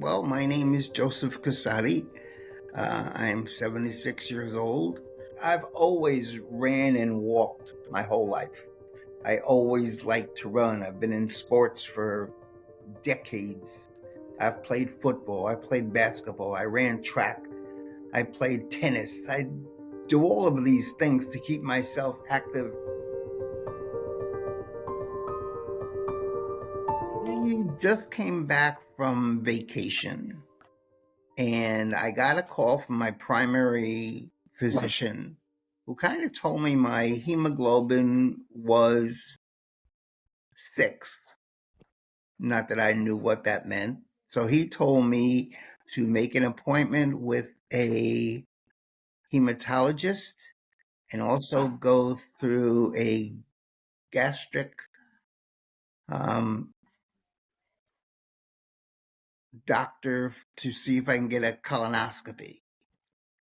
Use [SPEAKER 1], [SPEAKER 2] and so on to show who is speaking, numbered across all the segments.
[SPEAKER 1] Well, my name is Joseph Casati. I'm 76 years old. I've always ran and walked my whole life. I always liked to run. I've been in sports for decades. I've played football. I played basketball. I ran track. I played tennis. I do all of these things to keep myself active. I just came back from vacation and I got a call from my primary physician who kind of told me my hemoglobin was 6. Not that I knew what that meant. So he told me to make an appointment with a hematologist and also go through a gastric um, doctor to see if I can get a colonoscopy.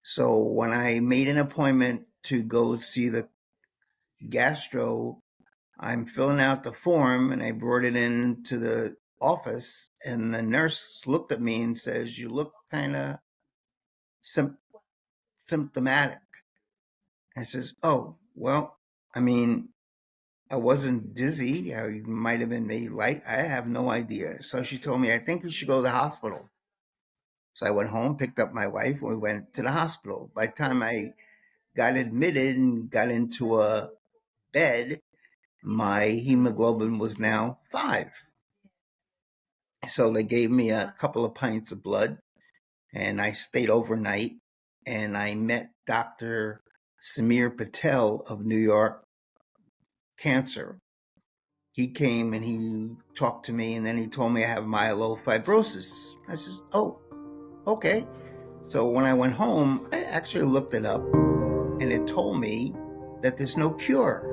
[SPEAKER 1] So when I made an appointment to go see the gastro, I'm filling out the form and I brought it into the office and the nurse looked at me and says, "You look kind of symptomatic." I says, "Oh, well, I mean, I wasn't dizzy. I might have been made light. I have no idea." So she told me, "I think you should go to the hospital." So I went home, picked up my wife, and we went to the hospital. By the time I got admitted and got into a bed, my hemoglobin was now 5. So they gave me a couple of pints of blood and I stayed overnight and I met Dr. Samir Patel of New York Cancer. He came and he talked to me and then he told me I have myelofibrosis. I says, "Oh, okay." So when I went home, I actually looked it up and it told me that there's no cure.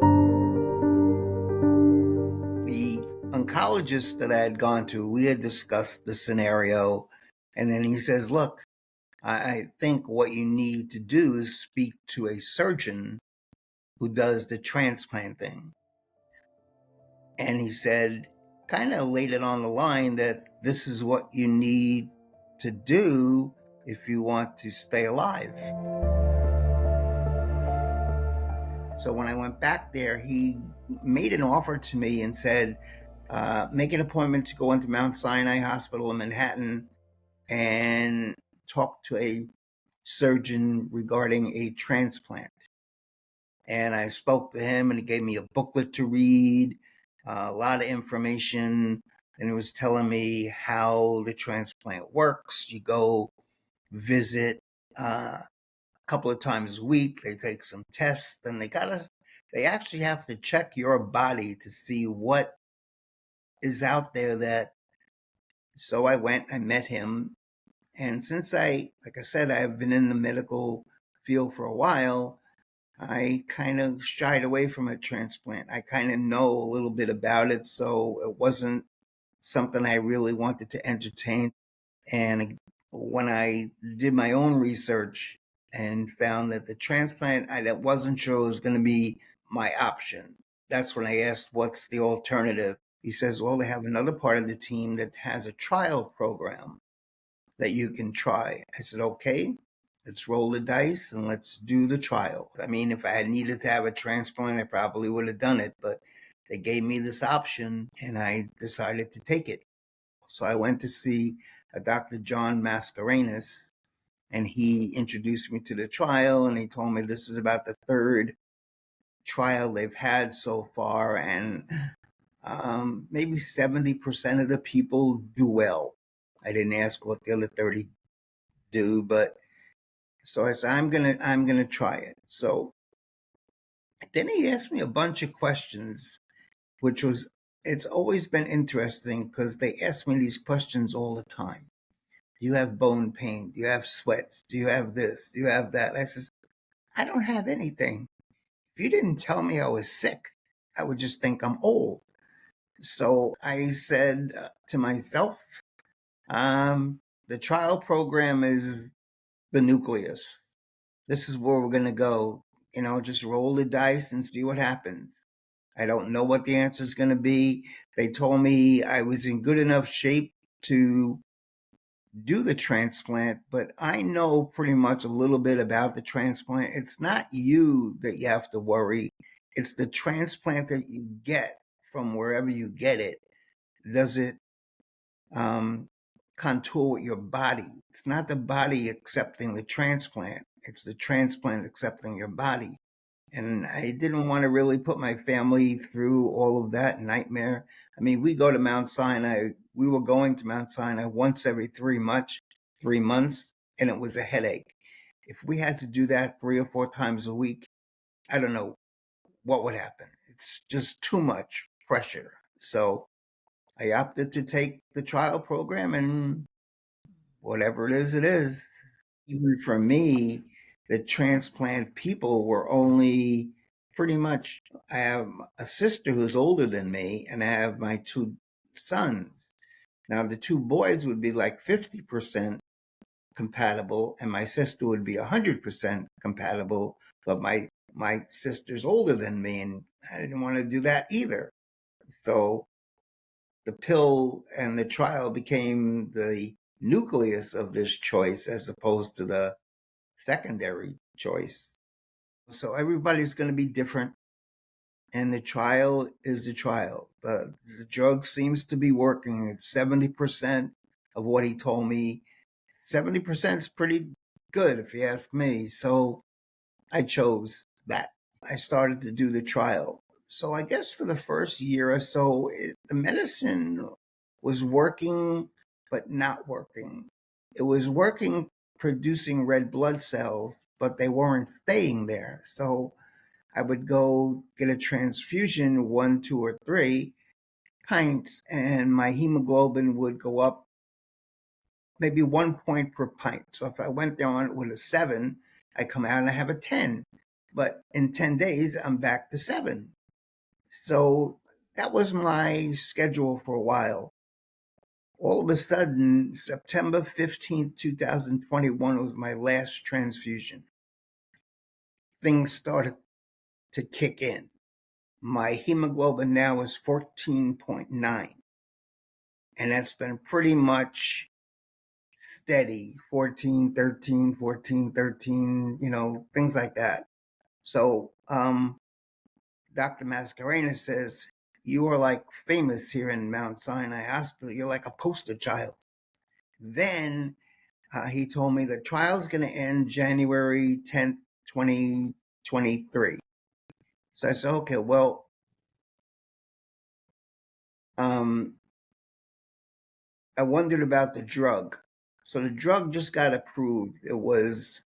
[SPEAKER 1] The oncologist that I had gone to, we had discussed the scenario, and then he says, "Look, I think what you need to do is speak to a surgeon who does the transplant thing." And he said, kind of laid it on the line that this is what you need to do if you want to stay alive. So when I went back there, he made an offer to me and said, make an appointment to go into Mount Sinai Hospital in Manhattan and talk to a surgeon regarding a transplant. And I spoke to him and he gave me a booklet to read, a lot of information. And he was telling me how the transplant works. You go visit a couple of times a week. They take some tests and they actually have to check your body to see what is out there. So I went, I met him. And since like I said, I've been in the medical field for a while, I kind of shied away from a transplant. I kind of know a little bit about it, so it wasn't something I really wanted to entertain. And when I did my own research and found that the transplant, I wasn't sure it was going to be my option. That's when I asked, "What's the alternative?" He says, "Well, they have another part of the team that has a trial program that you can try." I said, "Okay, let's roll the dice and let's do the trial." I mean, if I had needed to have a transplant, I probably would have done it, but they gave me this option and I decided to take it. So I went to see a Dr. John Mascarenas and he introduced me to the trial and he told me this is about the 3rd trial they've had so far and maybe 70% of the people do well. I didn't ask what the other 30 do, but so I said, I'm gonna try it. So then he asked me a bunch of questions, it's always been interesting because they ask me these questions all the time. Do you have bone pain? Do you have sweats? Do you have this? Do you have that? I says, I don't have anything. If you didn't tell me I was sick, I would just think I'm old. So I said to myself, the trial program is the nucleus. This is where we're going to go. Just roll the dice and see what happens. I don't know what the answer is going to be. They told me I was in good enough shape to do the transplant, but I know pretty much a little bit about the transplant. It's not you that you have to worry. It's the transplant that you get from wherever you get it. Does it um, contour with your body? It's not the body accepting the transplant. It's the transplant accepting your body. And I didn't want to really put my family through all of that nightmare. I mean, we go to Mount Sinai. We were going to Mount Sinai once every 3 months, and it was a headache. If we had to do that 3 or 4 times a week, I don't know what would happen. It's just too much pressure. So I opted to take the trial program, and whatever it is, it is. Even for me, the transplant people were only pretty much, I have a sister who's older than me, and I have my two sons. Now, the two boys would be like 50% compatible, and my sister would be 100% compatible, but my sister's older than me, and I didn't want to do that either. So the pill and the trial became the nucleus of this choice as opposed to the secondary choice. So everybody's going to be different, and the trial is the trial. The drug seems to be working. It's 70% of what he told me. 70% is pretty good, if you ask me. So I chose that. I started to do the trial. So I guess for the first year or so, the medicine was working, but not working. It was working, producing red blood cells, but they weren't staying there. So I would go get a transfusion, 1, 2, or 3 pints, and my hemoglobin would go up maybe 1 point per pint. So if I went there on it with a 7, I come out and I have a 10. But in 10 days, I'm back to 7. So that was my schedule for a while. All of a sudden, September 15th, 2021 was my last transfusion. Things started to kick in. My hemoglobin now is 14.9. And that's been pretty much steady, 14, 13, 14, 13, things like that. So Dr. Mascarenas says, you are like famous here in Mount Sinai Hospital. You're like a poster child. Then he told me the trial's going to end January 10th, 2023. So I said, okay, well, I wondered about the drug. So the drug just got approved. It was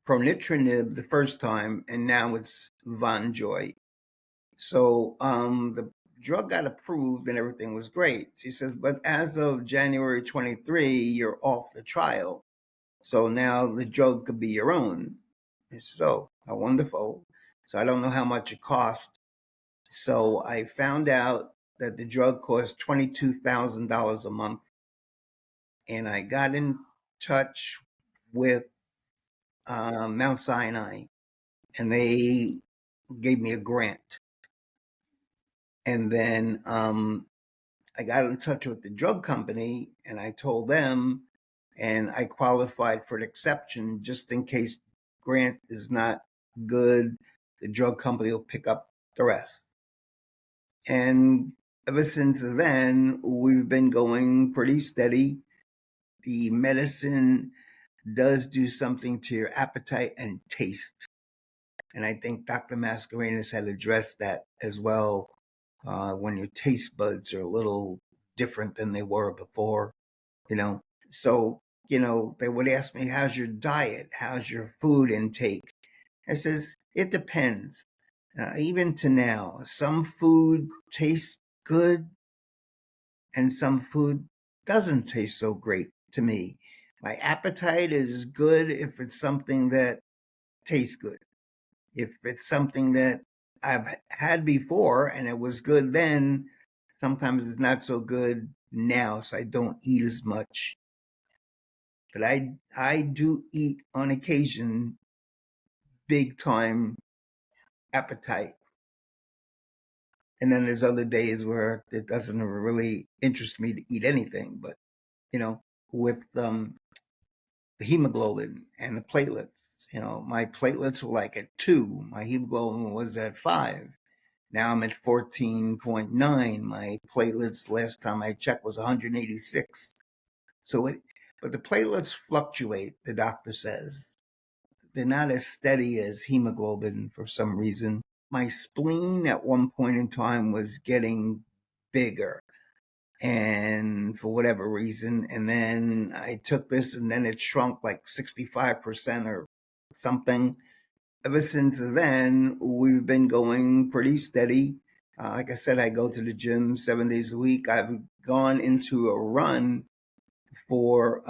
[SPEAKER 1] Pacritinib the first time, and now it's VONJO. So the drug got approved and everything was great. She says, but as of January 23, you're off the trial. So now the drug could be your own. So how wonderful. So I don't know how much it cost. So I found out that the drug cost $22,000 a month. And I got in touch with Mount Sinai, and they gave me a grant. And then I got in touch with the drug company, and I told them, and I qualified for an exception just in case grant is not good. The drug company will pick up the rest. And ever since then, we've been going pretty steady. The medicine does do something to your appetite and taste. And I think Dr. Mascarenas had addressed that as well, when your taste buds are a little different than they were before, So, they would ask me, how's your diet? How's your food intake? I says, it depends. Even to now, some food tastes good and some food doesn't taste so great to me. My appetite is good if it's something that tastes good. If it's something that I've had before and it was good then, sometimes it's not so good now, so I don't eat as much. But I do eat on occasion big time appetite. And then there's other days where it doesn't really interest me to eat anything. But, with the hemoglobin and the platelets, my platelets were like at 2. My hemoglobin was at 5. Now I'm at 14.9. My platelets last time I checked was 186. But the platelets fluctuate, the doctor says. They're not as steady as hemoglobin for some reason. My spleen at one point in time was getting bigger, and for whatever reason, and then I took this and then it shrunk like 65% or something. Ever since then, we've been going pretty steady. Like I said, I go to the gym 7 days a week. I've gone into a run for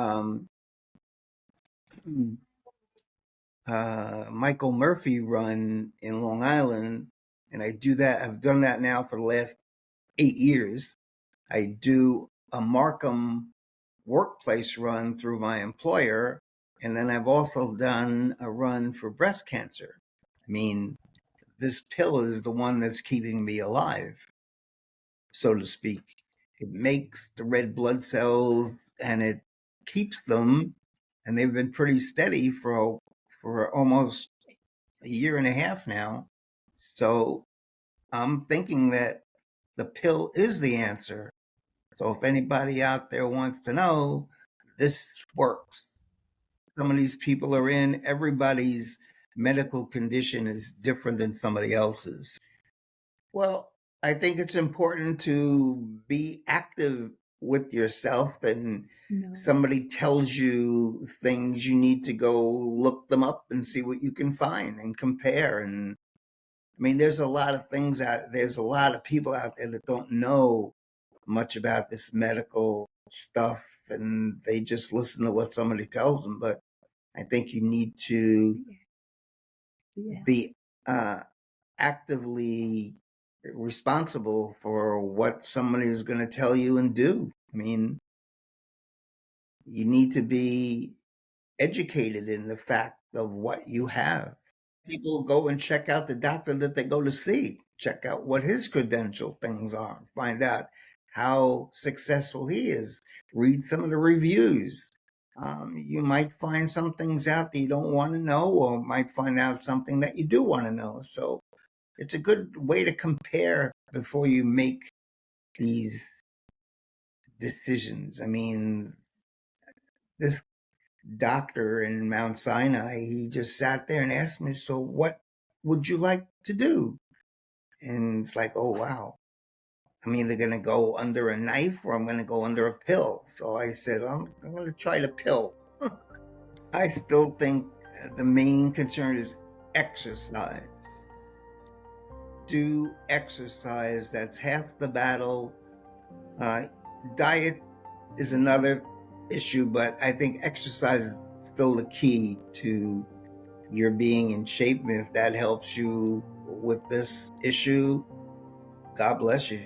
[SPEAKER 1] Michael Murphy run in Long Island, and I've done that now for the last 8 years. I do a Markham workplace run through my employer, and then I've also done a run for breast cancer. I mean, this pill is the one that's keeping me alive, so to speak. It makes the red blood cells and it keeps them, and they've been pretty steady for almost a year and a half now. So I'm thinking that the pill is the answer. So if anybody out there wants to know, this works. Some of these people are in, everybody's medical condition is different than somebody else's. Well, I think it's important to be active with yourself, and somebody tells you things, you need to go look them up and see what you can find and compare. And I mean, there's a lot of there's a lot of people out there that don't know much about this medical stuff, and they just listen to what somebody tells them. But I think you need to be actively responsible for what somebody is going to tell you and do. I mean, you need to be educated in the fact of what you have. People go and check out the doctor that they go to see, check out what his credential things are, find out how successful he is, read some of the reviews. You might find some things out that you don't want to know, or might find out something that you do want to know. So it's a good way to compare before you make these decisions. I mean, this doctor in Mount Sinai, he just sat there and asked me, so what would you like to do? And it's like, oh, wow. I'm either going to go under a knife or I'm going to go under a pill. So I said, I'm going to try the pill. I still think the main concern is exercise. Do exercise. That's half the battle. Diet is another issue, but I think exercise is still the key to your being in shape. And if that helps you with this issue, God bless you.